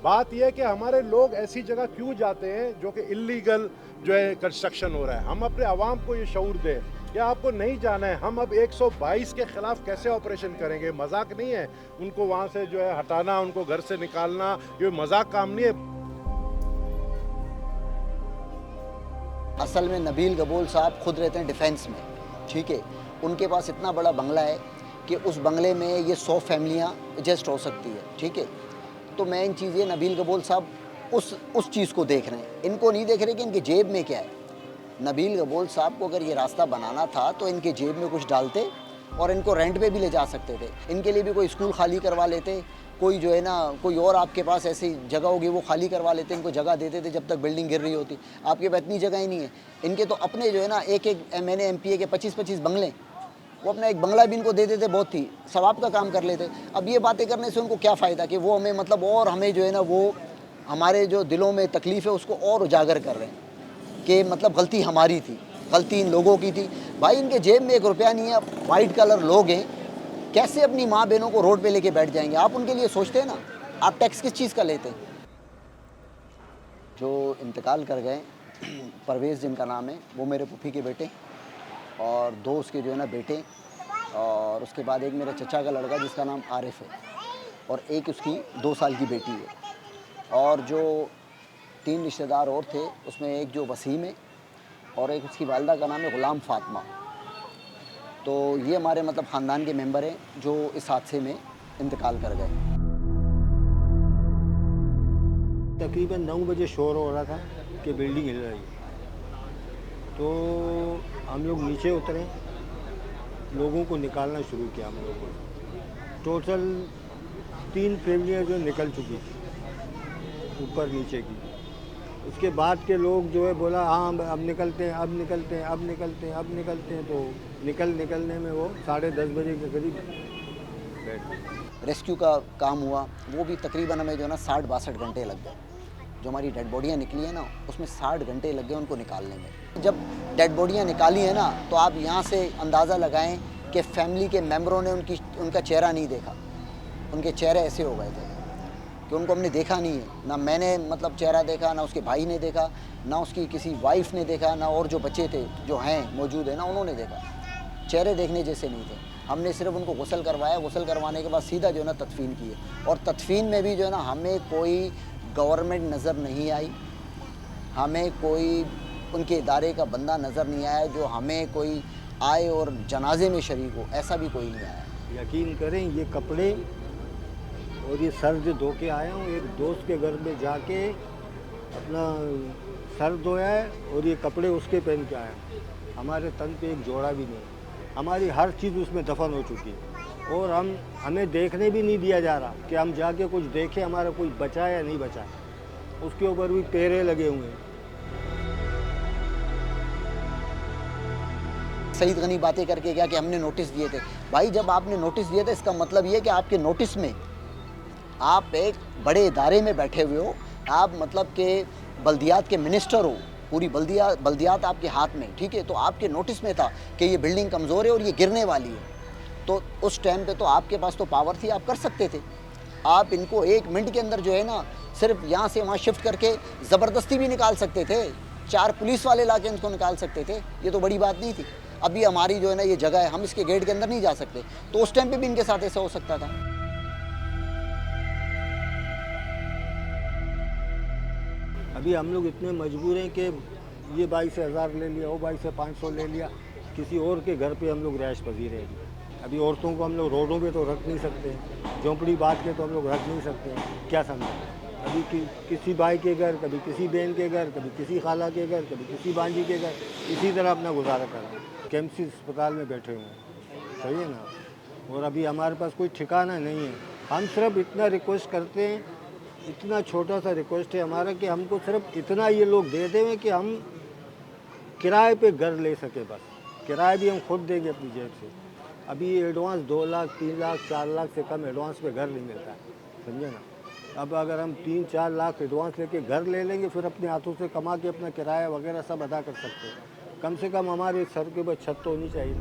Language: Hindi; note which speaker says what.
Speaker 1: बात यह है कि हमारे लोग ऐसी जगह क्यों जाते हैं जो कि इल्लीगल जो है कंस्ट्रक्शन हो रहा है। हम अपने आवाम को ये शऊर दें कि आपको नहीं जाना है। हम अब 122 के खिलाफ कैसे ऑपरेशन करेंगे? मजाक नहीं है। उनको वहाँ से जो है हटाना, उनको घर से निकालना, ये मजाक काम नहीं है।
Speaker 2: असल में नबील गबोल साहब खुद रहते हैं डिफेंस में, ठीक है। उनके पास इतना बड़ा बंगला है कि उस बंगले में ये 100 फैमिलियाँ एडजस्ट हो सकती है, ठीक है। तो मेन चीज़ ये, नबील गबोल साहब उस चीज़ को देख रहे हैं, इनको नहीं देख रहे कि इनकी जेब में क्या है। नबील गबोल साहब को अगर ये रास्ता बनाना था तो इनके जेब में कुछ डालते और इनको रेंट पे भी ले जा सकते थे। इनके लिए भी कोई स्कूल खाली करवा लेते, कोई जो है ना, कोई और आपके पास ऐसी जगह होगी वो खाली करवा लेते, इनको जगह देते थे जब तक बिल्डिंग गिर रही होती। आपके पास इतनी जगह ही नहीं है। इनके तो अपने जो है ना, एक मैंने MPA के 25-25 बंगले, वो अपना एक बंगला भी इनको दे देते, बहुत ही सवाब का काम कर लेते। अब ये बातें करने से उनको क्या फ़ायदा कि वो हमें मतलब, और हमें जो है ना, वो हमारे जो दिलों में तकलीफ़ है उसको और उजागर कर रहे हैं कि मतलब गलती हमारी थी, गलती इन लोगों की थी। भाई इनके जेब में 1 रुपया नहीं है, वाइट कलर लोग हैं, कैसे अपनी माँ बहनों को रोड पे लेके बैठ जाएंगे? आप उनके लिए सोचते हैं ना, आप टैक्स किस चीज़ का लेते हैं? जो इंतकाल कर गए परवेज़ जिनका नाम है, वो मेरे फूफी के बेटे और 2 उसके जो है ना बेटे, और उसके बाद एक मेरे चचा का लड़का जिसका नाम आरिफ है, और एक उसकी 2 साल की बेटी है। और जो 3 रिश्तेदार और थे, उसमें एक जो वसीम है और एक उसकी वालिदा का नाम है ग़ुलाम फ़ातिमा। तो ये हमारे मतलब ख़ानदान के मेंबर हैं जो इस हादसे में इंतकाल कर गए।
Speaker 3: तकरीबन 9 बजे शोर हो रहा था कि बिल्डिंग हिल रही है। तो हम लोग नीचे उतरे, लोगों को निकालना शुरू किया हम लोगों ने। टोटल 3 फैमिलियाँ जो निकल चुकी थी ऊपर नीचे की। उसके बाद के लोग जो है बोला हाँ अब निकलते हैं, अब निकलते हैं, अब निकलते हैं, अब निकलते हैं। तो निकलने में वो 10:30 बजे के करीब बैठ गए।
Speaker 2: रेस्क्यू का काम हुआ, वो भी तकरीबन हमें जो है ना 60-62 घंटे लग गए। जो हमारी डेड बॉडियाँ निकली हैं ना, उसमें 60 घंटे लग गए उनको निकालने में। जब डेड बॉडियाँ निकाली हैं ना, तो आप यहाँ से अंदाज़ा लगाएं कि फैमिली के मेंबरों ने उनका चेहरा नहीं देखा। उनके चेहरे ऐसे हो गए थे कि उनको हमने देखा नहीं है। ना मैंने मतलब चेहरा देखा, ना उसके भाई ने देखा, ना उसकी किसी वाइफ ने देखा, ना और जो बच्चे थे जो हैं मौजूद है ना, उन्होंने देखा। चेहरे देखने जैसे नहीं थे। हमने सिर्फ उनको गुस्ल करवाया, गुस्ल करवाने के बाद सीधा जो है ना तदफीन किए। और तदफीन में भी जो है ना, हमें कोई गवर्नमेंट नज़र नहीं आई, हमें कोई उनके इदारे का बंदा नज़र नहीं आया जो हमें कोई आए और जनाजे में शरीक हो, ऐसा भी कोई नहीं आया।
Speaker 3: यकीन करें, ये कपड़े और ये सर जो धो के आया हूँ, एक दोस्त के घर में जाके अपना सर धोया है और ये कपड़े उसके पहन के आया हूँ। हमारे तन पे एक जोड़ा भी नहीं, हमारी हर चीज़ उसमें दफन हो चुकी है। और हमें देखने भी नहीं दिया जा रहा कि हम जाके कुछ देखें हमारा कोई बचा या नहीं बचा। उसके ऊपर भी पेरे लगे हुए हैं।
Speaker 2: सईद गनी बातें करके गया कि हमने नोटिस दिए थे। भाई जब आपने नोटिस दिए थे, इसका मतलब ये कि आपके नोटिस में, आप एक बड़े इदारे में बैठे हुए हो, आप मतलब कि बल्दियात के मिनिस्टर हो, पूरी बल्दियात आपके हाथ में, ठीक है। तो आपके नोटिस में था कि ये बिल्डिंग कमज़ोर है और ये गिरने वाली है। तो उस टाइम पे तो आपके पास तो पावर थी, आप कर सकते थे। आप इनको 1 मिनट के अंदर जो है ना, सिर्फ यहाँ से वहाँ शिफ्ट करके ज़बरदस्ती भी निकाल सकते थे। 4 पुलिस वाले ला के इनको निकाल सकते थे, ये तो बड़ी बात नहीं थी। अभी हमारी जो है ना ये जगह है, हम इसके गेट के अंदर नहीं जा सकते, तो उस टाइम पे भी इनके साथ ऐसा हो सकता था।
Speaker 3: अभी हम लोग इतने मजबूर हैं कि ये 22,000 ले लिया, वो 22,500 ले लिया, किसी और के घर पे हम लोग रैश पजीर हैं। अभी औरतों को हम लोग रोडों पे तो रख नहीं सकते, झोंपड़ी बांध के तो हम लोग रख नहीं सकते, क्या समझे। अभी किसी भाई के घर, कभी किसी बहन के घर, कभी किसी खाला के घर, कभी किसी भांजी के घर, इसी तरह अपना गुजारा कर रहे हैं। KMC अस्पताल में बैठे हुए हैं, सही है ना। और अभी हमारे पास कोई ठिकाना नहीं है। हम सिर्फ इतना रिक्वेस्ट करते हैं, इतना छोटा सा रिक्वेस्ट है हमारा कि हमको सिर्फ इतना ये लोग दे दें कि हम किराए पे घर ले सके। बस किराया भी हम खुद देंगे अपनी जेब से। अभी एडवांस 2 लाख, 3 लाख, 4 लाख से कम एडवांस पे घर नहीं मिलता है, समझे ना। अब अगर हम 3-4 लाख एडवांस लेके घर ले लेंगे, फिर अपने हाथों से कमा के अपना किराया वगैरह सब अदा कर सकते हैं। कम से कम हमारे सर के ऊपर छत तो होनी चाहिए।